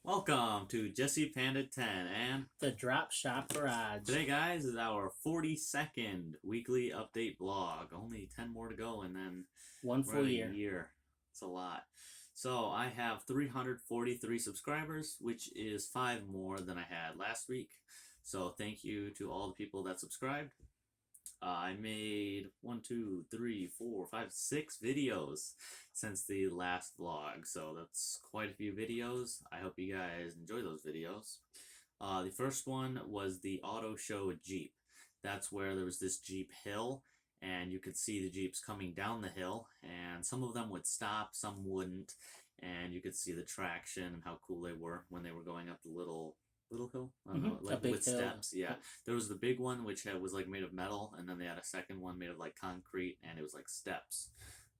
Welcome to Jesse Panda 10, and The Drop Shop Garage. today, guys, is our 42nd weekly update vlog. Only 10 more to go, and then One we're full at a year. year. It's a lot. So I have 343 subscribers, which is 5 more than I had last week. So thank you to all the people that subscribed. I made 6 videos since the last vlog, so that's quite a few videos. I hope you guys enjoy those videos. The first one was the auto show Jeep. That's where there was this Jeep hill, and you could see the Jeeps coming down the hill, and some of them would stop, some wouldn't, and you could see the traction and how cool they were when they were going up the little hill. I don't know, like with hill. steps. Yeah, there was the big one which was like made of metal, and then they had a second one made of like concrete, and it was like steps.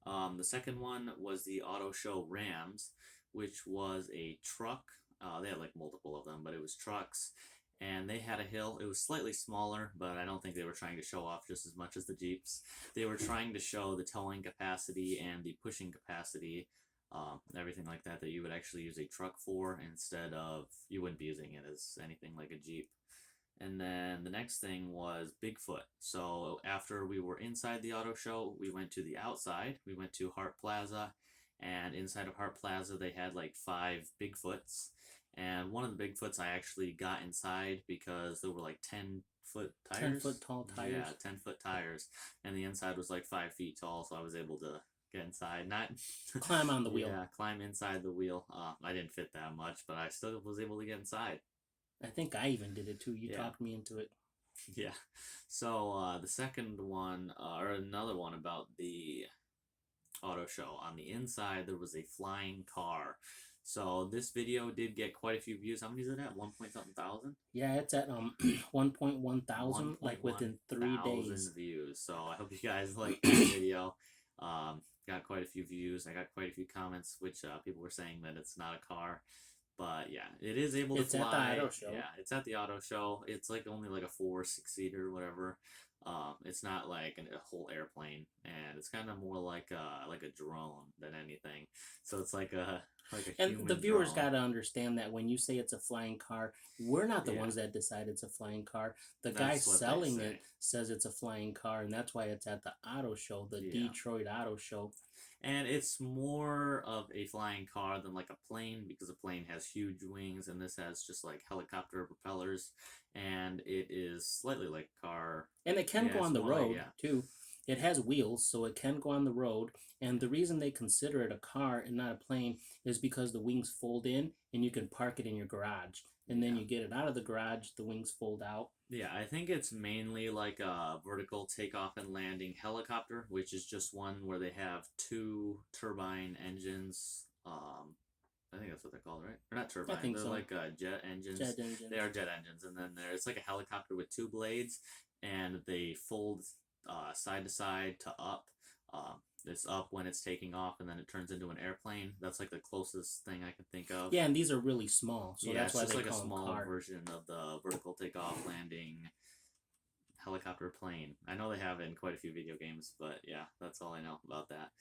The second one was the auto show Rams, which was a truck. They had like multiple of them, but it was trucks, and they had a hill. It was slightly smaller, but I don't think they were trying to show off just as much as the Jeeps. They were trying to show the towing capacity and the pushing capacity, everything like that you would actually use a truck for, instead of, you wouldn't be using it as anything like a Jeep. And then the next thing was Bigfoot. So after we were inside the auto show, we went to the outside. We went to Hart Plaza, and inside of Hart Plaza they had like 5 Bigfoots. And one of the Bigfoots I actually got inside because there were like 10-foot tires. 10-foot tall tires. Yeah, 10-foot tires. And the inside was like 5 feet tall, so I was able to get inside. Not climb on the wheel. Yeah, climb inside the wheel. I didn't fit that much, but I still was able to get inside. I think I even did it too. You talked me into it. Yeah. So the second one, or another one about the auto show, on the inside there was a flying car. So this video did get quite a few views. How many is it at? 1 point something thousand? Yeah, it's at 1.1 thousand, like within 3 days. Views. So I hope you guys liked this video. Got quite a few views. I got quite a few comments, which people were saying that it's not a car. But yeah, it is able to fly. It's at the auto show. Yeah, it's at the auto show. It's like only like a 4 or 6-seater or whatever. It's not like a whole airplane, and it's kind of more like a drone than anything. So it's like a and the viewers got to understand that when you say it's a flying car, we're not the ones that decide it's a flying car. The guy selling it says it's a flying car, and that's why it's at the auto show, the Detroit Auto Show. And it's more of a flying car than like a plane, because a plane has huge wings, and this has just like helicopter propellers, and it is slightly like a car. And it can go on the road, too. It has wheels, so it can go on the road. And the reason they consider it a car and not a plane is because the wings fold in, and you can park it in your garage. And then you get it out of the garage, the wings fold out. Yeah, I think it's mainly like a vertical takeoff and landing helicopter, which is just one where they have 2 turbine engines. I think that's what they're called, right? Or not turbine. They're so. Like jet engines. Jet engines. They are jet engines. And then it's like a helicopter with 2 blades, and they fold side to side to up. It's up when it's taking off, and then it turns into an airplane. That's like the closest thing I can think of. Yeah, and these are really small, so that's why it's they like call a small car. version of the vertical takeoff landing helicopter plane. I know they have it in quite a few video games, but yeah, that's all I know about that.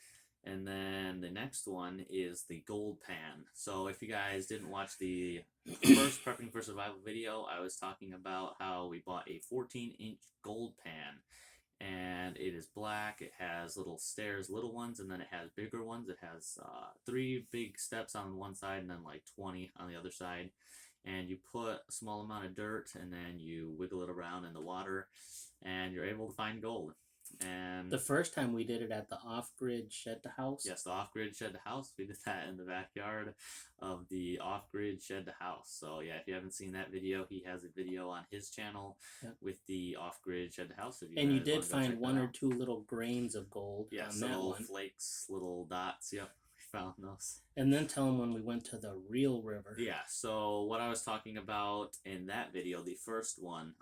And then the next one is the Gold Pan. So if you guys didn't watch the first Prepping for Survival video, I was talking about how we bought a 14-inch Gold Pan. And it is black. It has little stairs, little ones, and then it has bigger ones. It has 3 big steps on one side, and then like 20 on the other side. And you put a small amount of dirt, and then you wiggle it around in the water, and you're able to find gold. And the first time we did it at the Off-Grid Shed to House. Yes, the Off-Grid Shed to House. We did that in the backyard of the Off-Grid Shed to House. So yeah, if you haven't seen that video, he has a video on his channel with the Off-Grid Shed to House. And you did find 1 or 2 little grains of gold. Yes, little flakes, little dots. Yep, we found those. And then tell him when we went to the real river. Yeah, so what I was talking about in that video, the first one,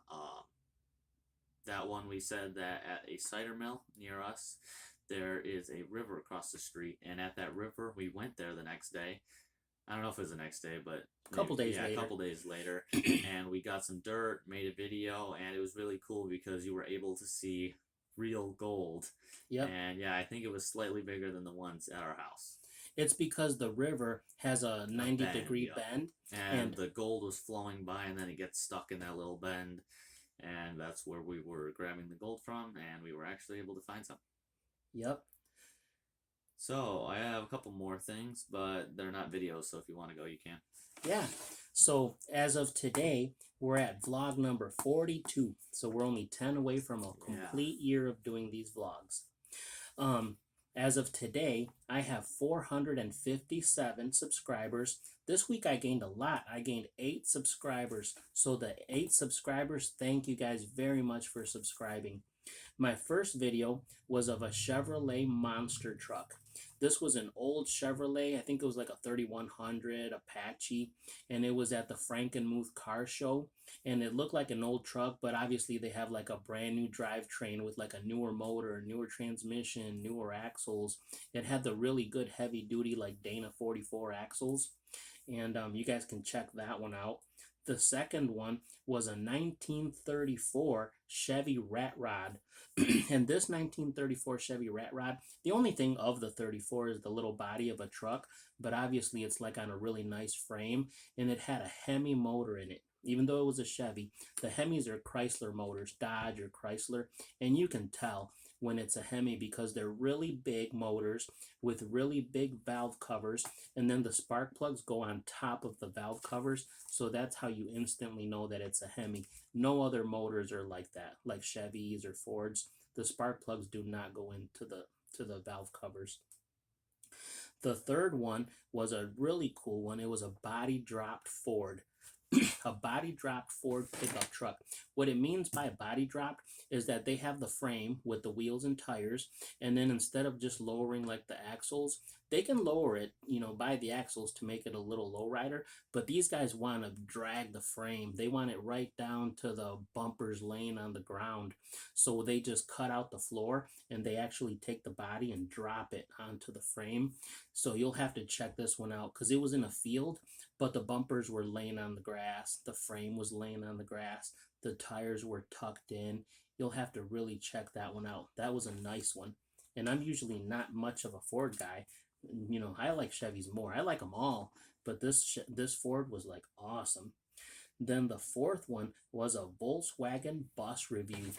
that one we said that at a cider mill near us, there is a river across the street, and at that river, we went there the next day. I don't know if it was the next day, but a couple days later, and we got some dirt, made a video, and it was really cool because you were able to see real gold. Yep. And yeah, I think it was slightly bigger than the ones at our house. It's because the river has a 90-degree yeah. bend. And the gold was flowing by, and then it gets stuck in that little bend, and that's where we were grabbing the gold from, and we were actually able to find some. Yep. So I have a couple more things, but they're not videos, so if you want to go, you can. Yeah. So as of today, we're at vlog number 42. So we're only 10 away from a complete year of doing these vlogs. As of today, I have 457 subscribers. This week I gained a lot. I gained 8 subscribers. So the 8 subscribers, thank you guys very much for subscribing. My first video was of a Chevrolet monster truck. This was an old Chevrolet. I think it was like a 3100 Apache, and it was at the Frankenmuth car show. And it looked like an old truck, but obviously they have like a brand new drivetrain with like a newer motor, newer transmission, newer axles. It had the really good heavy duty like Dana 44 axles, and you guys can check that one out. The second one was a 1934 Chevy Rat Rod. And this 1934 Chevy Rat Rod, the only thing of the 34 is the little body of a truck, but obviously it's like on a really nice frame, and it had a Hemi motor in it. Even though it was a Chevy, the Hemis are Chrysler motors, Dodge or Chrysler, and you can tell when it's a Hemi because they're really big motors with really big valve covers, and then the spark plugs go on top of the valve covers, so that's how you instantly know that it's a Hemi. No other motors are like that, like Chevys or Fords. The spark plugs do not go into the valve covers. The third one was a really cool one. It was a body dropped Ford. A body dropped Ford pickup truck. What it means by body dropped is that they have the frame with the wheels and tires, and then instead of just lowering like the axles, they can lower it, by the axles to make it a little lowrider, but these guys want to drag the frame. They want it right down to the bumpers laying on the ground. So they just cut out the floor and they actually take the body and drop it onto the frame. So you'll have to check this one out because it was in a field, but the bumpers were laying on the grass, the frame was laying on the grass, the tires were tucked in. You'll have to really check that one out. That was a nice one. And I'm usually not much of a Ford guy. I like Chevys more. I like them all, but this Ford was like awesome. Then the fourth one was a Volkswagen bus review.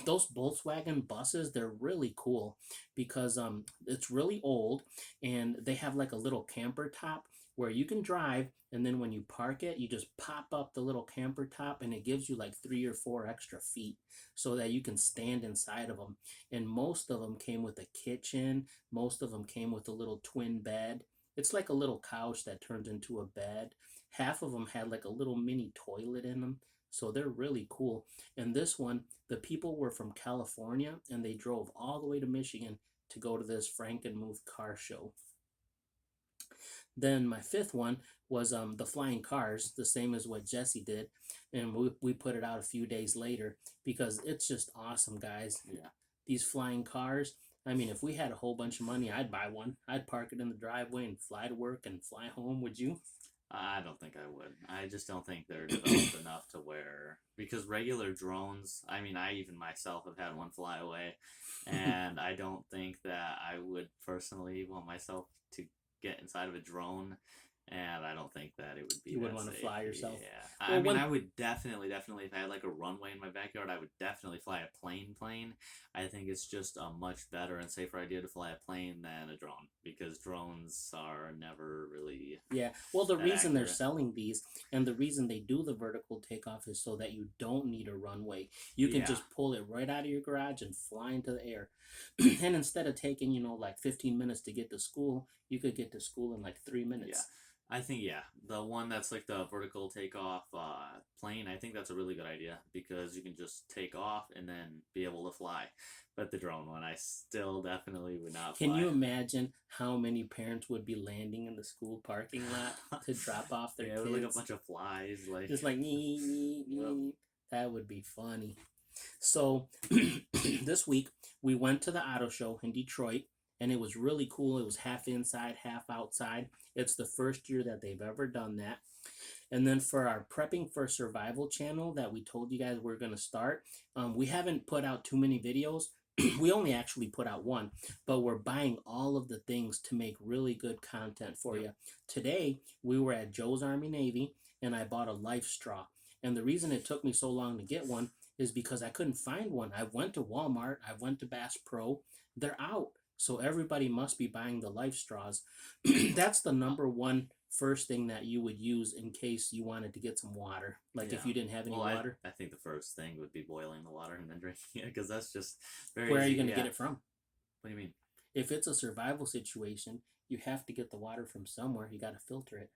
Those Volkswagen buses, they're really cool because it's really old and they have like a little camper top where you can drive, and then when you park it, you just pop up the little camper top and it gives you like 3 or 4 extra feet so that you can stand inside of them. And most of them came with a kitchen. Most of them came with a little twin bed. It's like a little couch that turns into a bed. Half of them had like a little mini toilet in them. So they're really cool. And this one, the people were from California and they drove all the way to Michigan to go to this Frankenmuth car show. Then my fifth one was the flying cars, the same as what Jesse did, and we put it out a few days later because it's just awesome, guys. Yeah. These flying cars. I mean, if we had a whole bunch of money, I'd buy one. I'd park it in the driveway and fly to work and fly home. Would you? I don't think I would. I just don't think they're developed enough to where, because regular drones, I mean, I even myself have had one fly away, and I don't think that I would personally want myself to get inside of a drone, and I don't think that it would be. You wouldn't want to fly yourself. Yeah, well, I mean, I would definitely, if I had like a runway in my backyard, I would definitely fly a plane. I think it's just a much better and safer idea to fly a plane than a drone because drones are never really. Yeah, well, the reason accurate. They're selling these and the reason they do the vertical takeoff is so that you don't need a runway. You can just pull it right out of your garage and fly into the air. And instead of taking, like 15 minutes to get to school, you could get to school in like 3 minutes. Yeah. I think, the one that's like the vertical takeoff plane, I think that's a really good idea because you can just take off and then be able to fly. But the drone one, I still definitely would not fly. Can you imagine how many parents would be landing in the school parking lot to drop off their kids? Like a bunch of flies. Just like, nee. Yep. That would be funny. So this week, we went to the auto show in Detroit. And it was really cool. It was half inside, half outside. It's the first year that they've ever done that. And then for our Prepping for Survival channel that we told you guys we're going to start, we haven't put out too many videos we only actually put out one, but we're buying all of the things to make really good content for you. Today, we were at Joe's Army Navy and I bought a life straw. And the reason it took me so long to get one is because I couldn't find one. I went to Walmart, I went to Bass Pro, they're out. So everybody must be buying the life straws. That's the number one first thing that you would use in case you wanted to get some water. Like if you didn't have any water. I think the first thing would be boiling the water and then drinking it, because that's just very Where easy. are you going to get it from? What do you mean? If it's a survival situation, you have to get the water from somewhere. You got to filter it.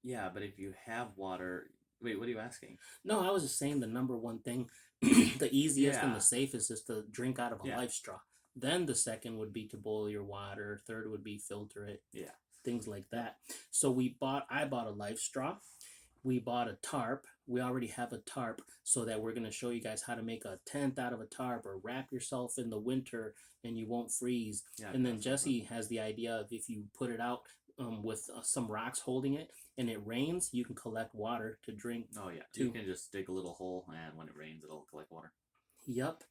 Yeah, but if you have water... Wait, what are you asking? No, I was just saying the number one thing, the easiest and the safest is to drink out of a life straw. Then the second would be to boil your water. Third would be filter it. Yeah. Things like that. So I bought a life straw. We bought a tarp. We already have a tarp, so that we're going to show you guys how to make a tent out of a tarp or wrap yourself in the winter and you won't freeze. Yeah, and then Jesse has the idea of if you put it out with some rocks holding it and it rains, you can collect water to drink. Oh, yeah. You can just dig a little hole and when it rains, it'll collect water. Yep.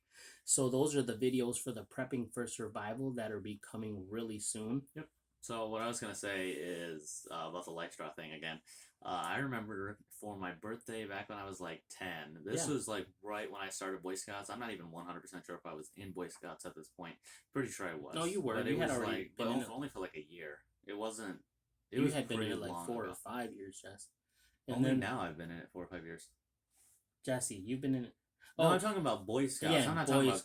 So those are the videos for the Prepping for Survival that are becoming really soon. Yep. So what I was going to say is about the life straw thing again. I remember for my birthday back when I was like 10, this was like right when I started Boy Scouts. I'm not even 100% sure if I was in Boy Scouts at this point. Pretty sure I was. No, you were. But you it had was already like, but only for like a year. It wasn't. You had been in it like 4 or 5 years, Jess. And only then, now I've been in it 4 or 5 years. Jesse, you've been in it. No, I'm talking about Boy Scouts. Yeah, I'm not talking about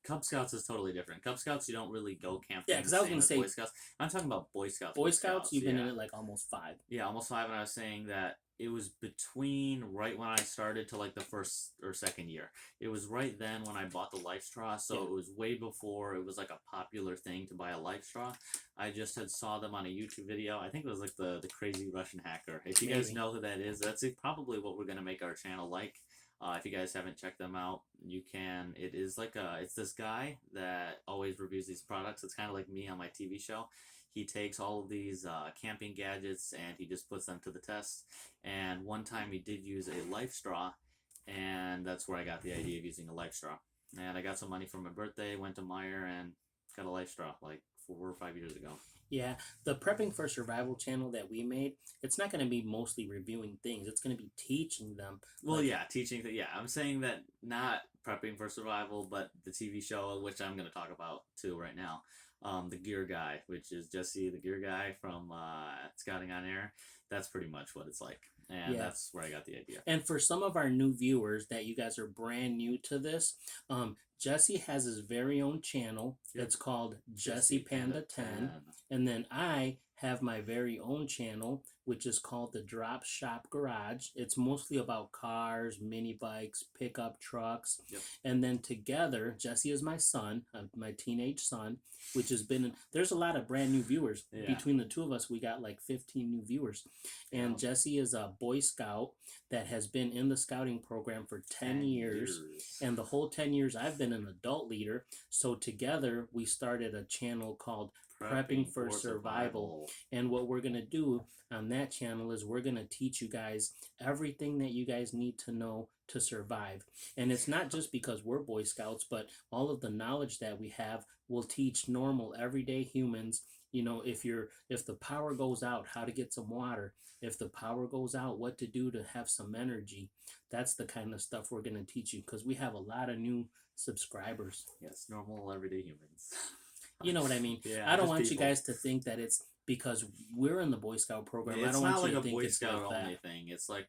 Cub Scouts is totally different. Cub Scouts, you don't really go camping. Yeah, because I was going to say Boy Scouts. I'm talking about Boy Scouts. Boy Scouts, you've been in it like almost 5. Yeah, almost 5, and I was saying that it was between right when I started to like the first or second year. It was right then when I bought the life straw, so it was way before it was like a popular thing to buy a life straw. I just had saw them on a YouTube video. I think it was like the Crazy Russian Hacker. If you guys know who that is, that's probably what we're gonna make our channel like. If you guys haven't checked them out, you can. It is like it's this guy that always reviews these products. It's kind of like me on my TV show. He takes all of these camping gadgets and he just puts them to the test. And one time he did use a life straw, and that's where I got the idea of using a life straw. And I got some money for my birthday, went to Meijer, and got a life straw like 4 or 5 years ago. Yeah, the Prepping for Survival channel that we made, it's not going to be mostly reviewing things. It's going to be teaching them. Well, teaching. I'm saying that not Prepping for Survival, but the TV show, which I'm going to talk about too right now. The Gear Guy, which is Jesse, the Gear Guy from Scouting on Air. That's pretty much what it's like. And that's where I got the idea. And for some of our new viewers that you guys are brand new to this, Jesse has his very own channel. Yep. It's called Jesse Panda 10. And then I have my very own channel, which is called the Drop Shop Garage. It's mostly about cars, mini bikes, pickup trucks. Yep. And then together, Jesse is my son, my teenage son, which has been, there's a lot of brand new viewers. Yeah. Between the two of us, we got like 15 new viewers. And Jesse is a Boy Scout that has been in the scouting program for 10 years. And the whole 10 years, I've been an adult leader. So together, we started a channel called Prepping for Survival. And what we're going to do on that channel is we're going to teach you guys everything that you guys need to know to survive. And it's not just because we're Boy Scouts, but all of the knowledge that we have will teach normal everyday humans, you know, if the power goes out, how to get some water. If the power goes out, what to do to have some energy. That's the kind of stuff we're going to teach you because we have a lot of new subscribers. Yes, normal everyday humans. You know what I mean? Yeah, I don't want you guys to think that it's because we're in the Boy Scout program. It's I don't want like you to think Boy it's Scout like only that. thing. It's like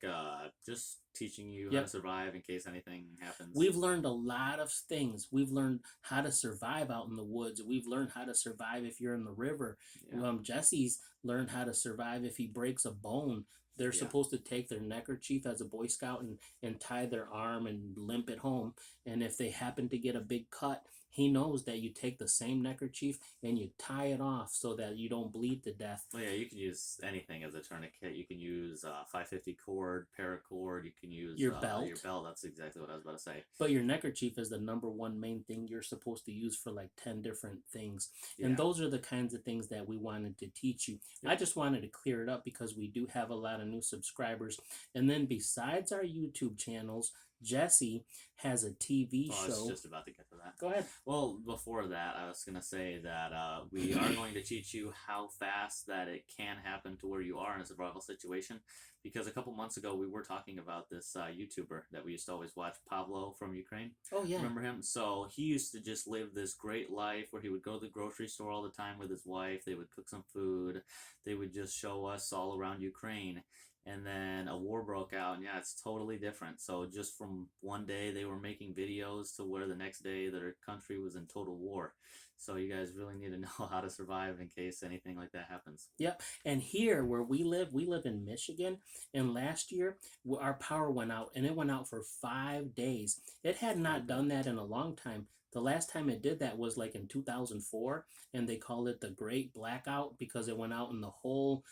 just teaching you how to survive in case anything happens. We've learned a lot of things. We've learned how to survive out in the woods. We've learned how to survive if you're in the river. Yeah. Jesse's learned how to survive if he breaks a bone. They're supposed to take their neckerchief as a Boy Scout and tie their arm and limp it home. And if they happen to get a big cut, he knows that you take the same neckerchief and you tie it off so that you don't bleed to death. Well, yeah, you can use anything as a tourniquet. You can use 550 cord, paracord. You can use your belt. Your belt. That's exactly what I was about to say. But your neckerchief is the number one main thing you're supposed to use for like 10 different things. Yeah. And those are the kinds of things that we wanted to teach you. Yep. I just wanted to clear it up because we do have a lot of new subscribers. And then besides our YouTube channels, Jesse has a TV Oh, I show. was just about to get to that. Go ahead. Well, before that, I was gonna say that we are going to teach you how fast that it can happen to where you are in a survival situation, because a couple months ago we were talking about this YouTuber that we used to always watch, Pablo from Ukraine. Oh yeah. Remember him? So he used to just live this great life where he would go to the grocery store all the time with his wife. They would cook some food. They would just show us all around Ukraine. And then a war broke out, and yeah, it's totally different. So just from one day they were making videos to where the next day their country was in total war. So you guys really need to know how to survive in case anything like that happens. Yep. And here where we live in Michigan, and last year our power went out, and it went out for 5 days. It had not done that in a long time. The last time it did that was like in 2004, and they call it the Great Blackout because it went out in the whole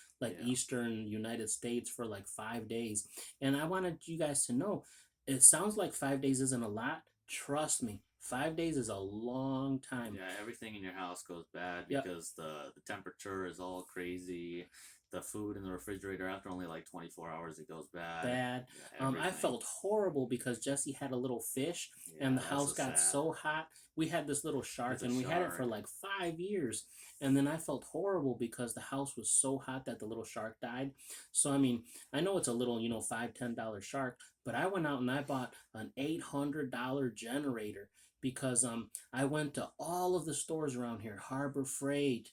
eastern United States for like 5 days. And I wanted you guys to know, it sounds like 5 days isn't a lot. Trust me, 5 days is a long time. Yeah, everything in your house goes bad because the temperature is all crazy. The food in the refrigerator, after only like 24 hours, it goes bad. Yeah, I felt horrible because Jesse had a little fish, and the house got so hot. We had this little shark, and we had it for like 5 years. And then I felt horrible because the house was so hot that the little shark died. So, I mean, I know it's a little, $5-10 shark, but I went out and I bought an $800 generator because I went to all of the stores around here, Harbor Freight,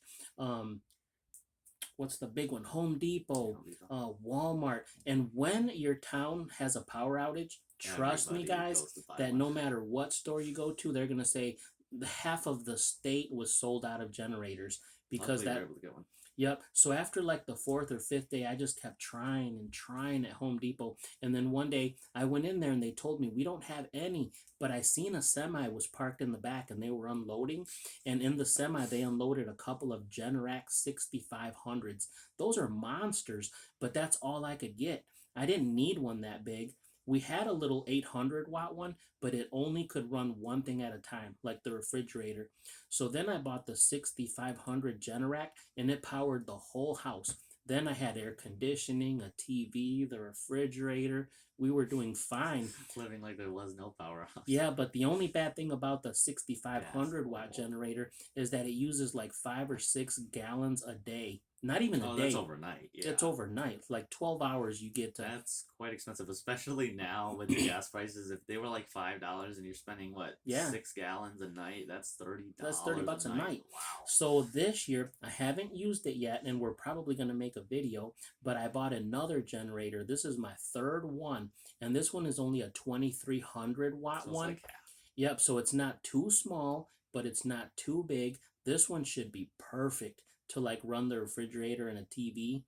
what's the big one? Home Depot, Walmart. And when your town has a power outage, trust me, guys, that no matter what store you go to, they're going to say half of the state was sold out of generators because Luckily, you're able to get one. Yep. So after like the 4th or 5th day, I just kept trying and trying at Home Depot. And then one day I went in there and they told me, we don't have any. But I seen a semi was parked in the back and they were unloading. And in the semi, they unloaded a couple of Generac 6500s. Those are monsters, but that's all I could get. I didn't need one that big. We had a little 800-watt one, but it only could run one thing at a time, like the refrigerator. So then I bought the 6500 Generac, and it powered the whole house. Then I had air conditioning, a TV, the refrigerator. We were doing fine. Living like there was no power. Yeah, but the only bad thing about the 6500-watt generator is that it uses like 5 or 6 gallons a day. Not even a day. That's overnight. Yeah. It's overnight. Like 12 hours you get to. That's quite expensive, especially now with the gas prices. If they were like $5 and you're spending 6 gallons a night, that's $30. That's $30 a night. Wow. So this year I haven't used it yet, and we're probably going to make a video. But I bought another generator. This is my 3rd one, and this one is only a 2300-watt one. Like half. Yep. So it's not too small, but it's not too big. This one should be perfect to like run the refrigerator and a TV,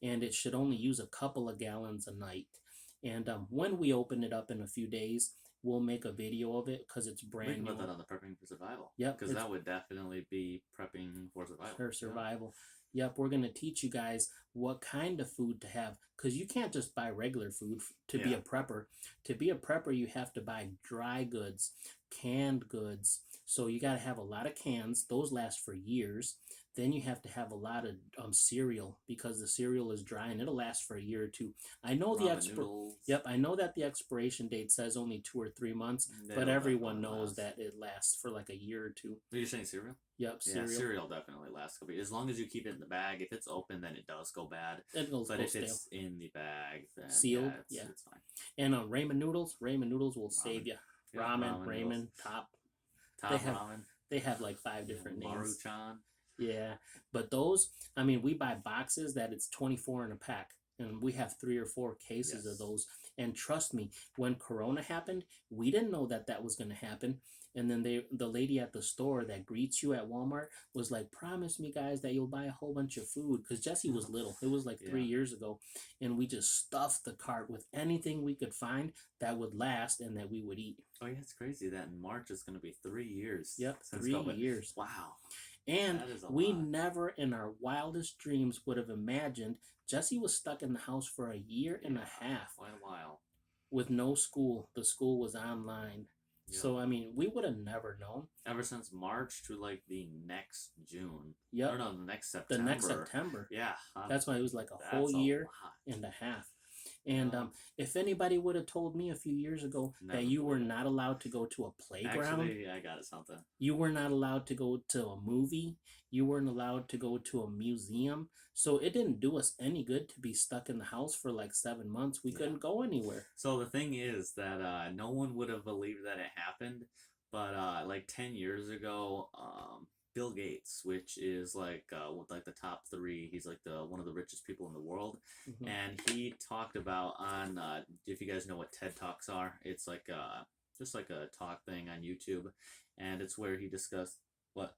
and it should only use a couple of gallons a night. And when we open it up in a few days, we'll make a video of it because it's brand new. We can put that on the Prepping for Survival. Yep, because that would definitely be prepping for survival. For survival. Yep, we're gonna teach you guys what kind of food to have, because you can't just buy regular food to be a prepper. To be a prepper, you have to buy dry goods, canned goods. So you got to have a lot of cans. Those last for years. Then you have to have a lot of cereal because the cereal is dry and it'll last for a year or two. I know I know that the expiration date says only 2 or 3 months, but everyone knows that it lasts for like a year or two. Are you saying cereal? Yep, cereal. Yeah, cereal definitely lasts. As long as you keep it in the bag. If it's open, then it does go bad. But if it's in the bag, then sealed, it's fine. And ramen noodles will save you. Ramen, Top Ramen. They have like 5 different names. Maruchan. Yeah, but those, I mean, we buy boxes that it's 24 in a pack, and we have 3 or 4 cases of those. And trust me, when Corona happened, we didn't know that was going to happen. And then the lady at the store that greets you at Walmart was like, promise me, guys, that you'll buy a whole bunch of food. Because Jesse was little. It was like 3 years ago. And we just stuffed the cart with anything we could find that would last and that we would eat. Oh, yeah, it's crazy that in March it's going to be 3 years. Yep, 3 years. Wow. And we never in our wildest dreams would have imagined Jesse was stuck in the house for a year and a half. Quite a while. With no school. The school was online. Yep. So, I mean, we would have never known. Ever since March to like the next June. Yep. Or no, the next September. The next September. Yeah. That's why it was like a whole year and a half. And if anybody would have told me a few years ago Never that you were believed it. not allowed to go to a playground, Actually, I got something. you were not allowed to go to a movie, you weren't allowed to go to a museum. So it didn't do us any good to be stuck in the house for like 7 months. We Yeah. couldn't go anywhere. So the thing is that no one would have believed that it happened, but like 10 years ago, Bill Gates, which is like with like the top three, he's like the one of the richest people in the world, Mhm. and he talked about on if you guys know what TED Talks are, it's like just like a talk thing on YouTube, and it's where he discussed what.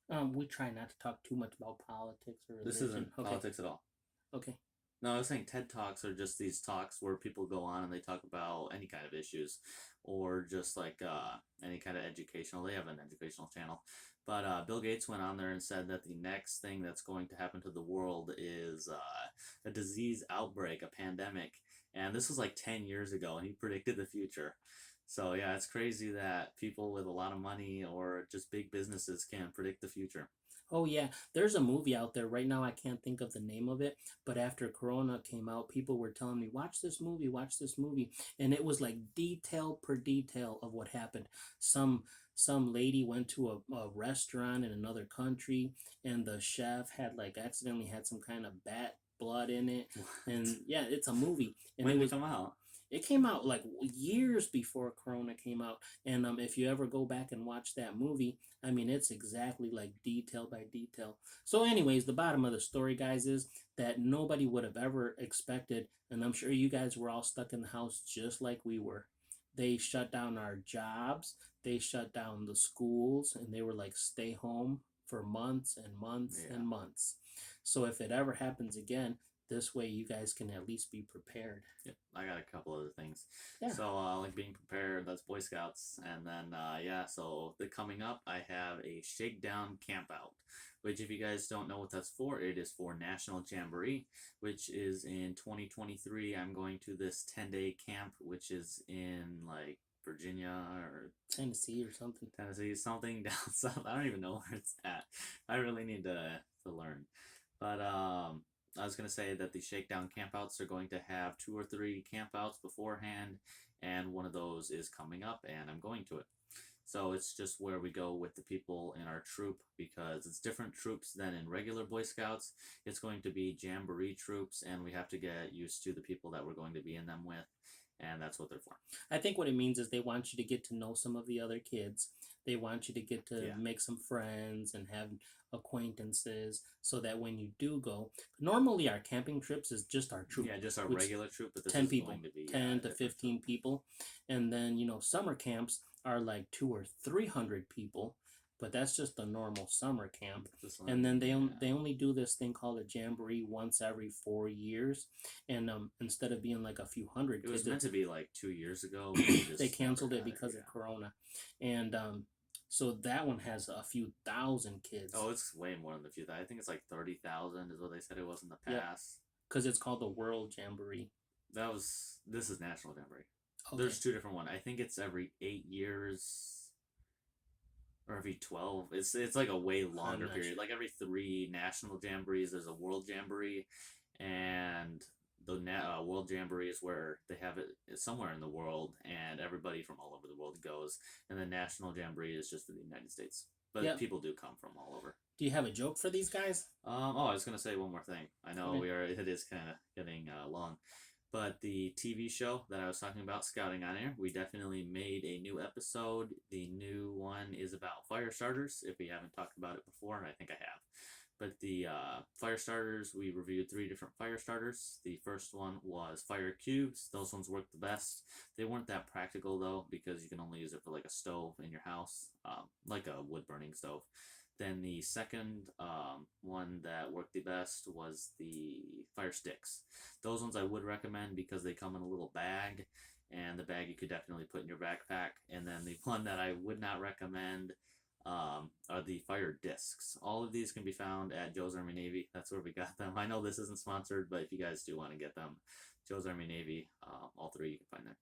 We try not to talk too much about politics or This religion. isn't politics at all. Okay. No, I was saying TED Talks are just these talks where people go on and they talk about any kind of issues or just like any kind of educational. They have an educational channel. But Bill Gates went on there and said that the next thing that's going to happen to the world is a disease outbreak, a pandemic. And this was like 10 years ago, and he predicted the future. So, yeah, it's crazy that people with a lot of money or just big businesses can predict the future. Oh yeah, there's a movie out there right now. I can't think of the name of it, but after Corona came out, people were telling me, watch this movie," and it was like detail per detail of what happened. Some lady went to a restaurant in another country, and the chef had like accidentally had some kind of bat blood in it, and yeah, it's a movie, and When it did was it come out? it came out like years before Corona came out, and if you ever go back and watch that movie, I mean it's exactly like detail by detail. So, anyways, the bottom of the story, guys, is that nobody would have ever expected, and I'm sure you guys were all stuck in the house just like we were. They shut down our jobs, they shut down the schools, and they were like stay home for months and months Yeah. and months. So if it ever happens again, this way you guys can at least be prepared. Yep, I got a couple other things. Yeah. So, like being prepared, that's Boy Scouts. And then, yeah, so the coming up, I have a Shakedown Camp Out, which, if you guys don't know what that's for, it is for National Jamboree, which is in 2023. I'm going to this 10-day camp, which is in like Virginia or Tennessee or something. Tennessee, something down south. I don't even know where it's at. I really need to learn. But I was going to say that the Shakedown campouts are going to have 2 or 3 campouts beforehand, and one of those is coming up, and I'm going to it. So it's just where we go with the people in our troop because it's different troops than in regular Boy Scouts. It's going to be Jamboree troops, and we have to get used to the people that we're going to be in them with, and that's what they're for. I think what it means is they want you to get to know some of the other kids. They want you to get to make some friends and have acquaintances so that when you do go, normally our camping trips is just our troop. Yeah, just our regular troop, but this 10 is people, going to be 10 to 15 people. And then, summer camps are like 200 or 300 people, but that's just a normal summer camp. And then they only do this thing called a jamboree once every 4 years, and instead of being like a few hundred, it was meant to be like 2 years ago. They canceled it because of Corona, and so that one has a few thousand kids. Oh, it's way more than a few. I think it's like 30,000 is what they said it was in the past. Because it's called the World Jamboree. This is National Jamboree. Okay. There's 2 different ones. I think it's every 8 years or every 12. It's like a way longer period. Sure. Like every 3 national jamborees, there's a World Jamboree, and the World Jamboree is where they have it somewhere in the world, and everybody from all over the world goes. And the National Jamboree is just for the United States, but people do come from all over. Do you have a joke for these guys? I was gonna say one more thing. I know it is kind of getting long, but the TV show that I was talking about, Scouting on Air, we definitely made a new episode. The new one is about fire starters. If we haven't talked about it before, and I think I have. But the fire starters, we reviewed 3 different fire starters. The first one was fire cubes. Those ones worked the best. They weren't that practical, though, because you can only use it for like a stove in your house, like a wood-burning stove. Then the second one that worked the best was the fire sticks. Those ones I would recommend because they come in a little bag, and the bag you could definitely put in your backpack. And then the one that I would not recommend are the fire discs. All of these can be found at Joe's Army Navy. That's where we got them. I know this isn't sponsored, but if you guys do want to get them, Joe's Army Navy, all 3 you can find there.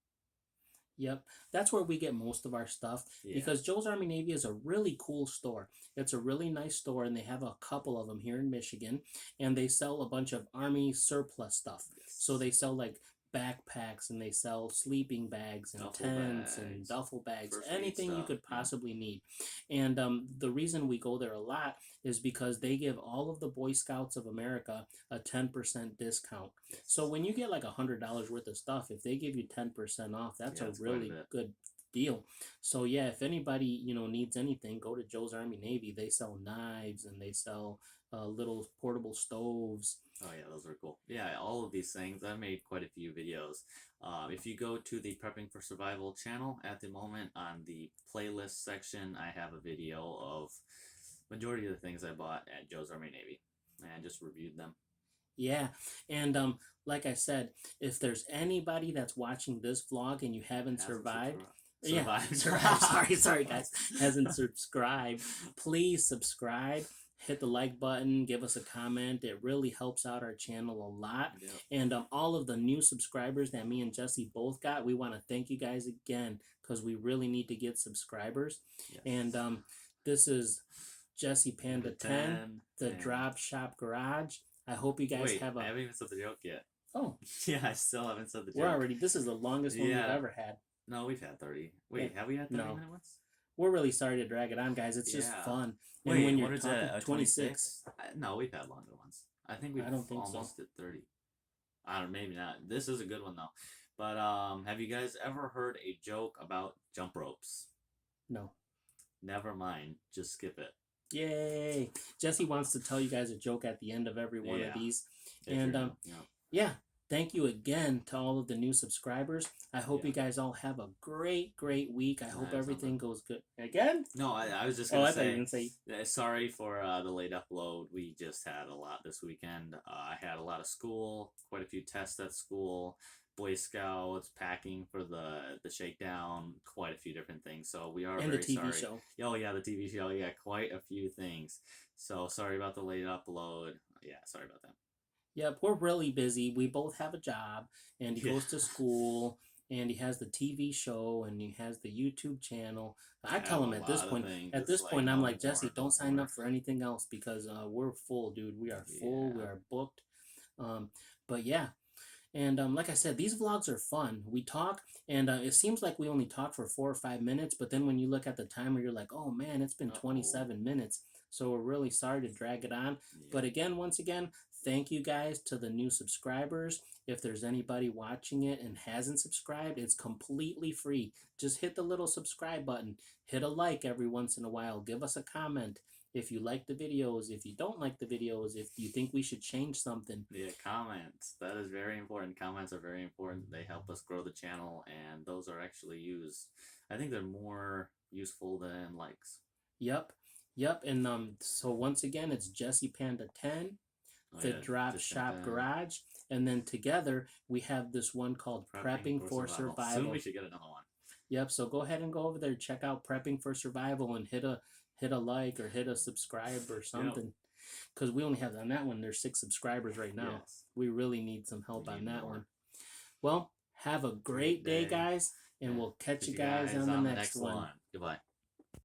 Yep, that's where we get most of our stuff because Joe's Army Navy is a really cool store. It's a really nice store, and they have a couple of them here in Michigan, and they sell a bunch of Army surplus stuff. So they sell like backpacks, and they sell sleeping bags and Duffel tents and bags, duffel bags, first aid anything you stuff. could Yeah. possibly need. And the reason we go there a lot is because they give all of the Boy Scouts of America a 10% discount. Yes. So when you get like $100 worth of stuff, if they give you 10% off, that's Yeah, a it's quite a really bit. good deal. So yeah, if anybody needs anything, go to Joe's Army Navy. They sell knives and they sell little portable stoves. Oh yeah, those are cool. Yeah, all of these things. I made quite a few videos. If you go to the Prepping for Survival channel at the moment, on the playlist section, I have a video of majority of the things I bought at Joe's Army Navy and just reviewed them. Yeah, and like I said, if there's anybody that's watching this vlog and you haven't survived, sorry guys, hasn't subscribed, please subscribe. Hit the like button, give us a comment. It really helps out our channel a lot. Yep. And all of the new subscribers that me and Jesse both got, we want to thank you guys again because we really need to get subscribers. Yes. And this is Jesse Panda 10, the Drop Shop Garage. I hope you guys have a. I haven't even said the joke yet. Oh. Yeah, I still haven't said the joke. We're already. This is the longest one we've ever had. No, we've had 30. Wait, have we had 30 minute ones? We're really sorry to drag it on, guys. It's just fun. Wait, and when you're what is talking that? 26. No, we've had longer ones. I think we've almost did 30. I don't know, maybe not. This is a good one though. But have you guys ever heard a joke about jump ropes? No. Never mind. Just skip it. Yay! Jesse wants to tell you guys a joke at the end of every one of these. And yeah, thank you again to all of the new subscribers. I hope you guys all have a great week. I hope everything goes good. Again? No, I was just going to say, thought you were gonna say. Sorry for the late upload. We just had a lot this weekend. I had a lot of school, quite a few tests at school, Boy Scouts, packing for the shakedown, quite a few different things. So we are very sorry. And the TV show. Oh yeah, the TV show. Yeah, quite a few things. So sorry about the late upload. Yeah, sorry about that. Yep, we're really busy. We both have a job, and he goes to school, and he has the TV show, and he has the YouTube channel. I tell him at this point, I'm like, Jesse, don't sign up for anything else because we're full, dude. We are full. We are booked. But yeah. And like I said, these vlogs are fun. We talk, and it seems like we only talk for 4 or 5 minutes, but then when you look at the timer, you're like, oh man, it's been 27 minutes. So we're really sorry to drag it on. Yeah. But again, once again, thank you guys to the new subscribers. If there's anybody watching it and hasn't subscribed, it's completely free. Just hit the little subscribe button. Hit a like every once in a while. Give us a comment. If you like the videos, if you don't like the videos, if you think we should change something. Yeah, comments. That is very important. Comments are very important. They help us grow the channel, and those are actually used. I think they're more useful than likes. Yep. And so once again, it's Jesse Panda 10, the Drop Shop Garage, and then together we have this one called Prepping for Survival. Soon we should get another one. Yep. So go ahead and go over there, check out Prepping for Survival, and hit a like or hit a subscribe or something, because we only have on that one. There's 6 subscribers right now. Yes. We really need some help on that one. Well, have a great day, guys, and we'll catch you guys on the next one. Goodbye.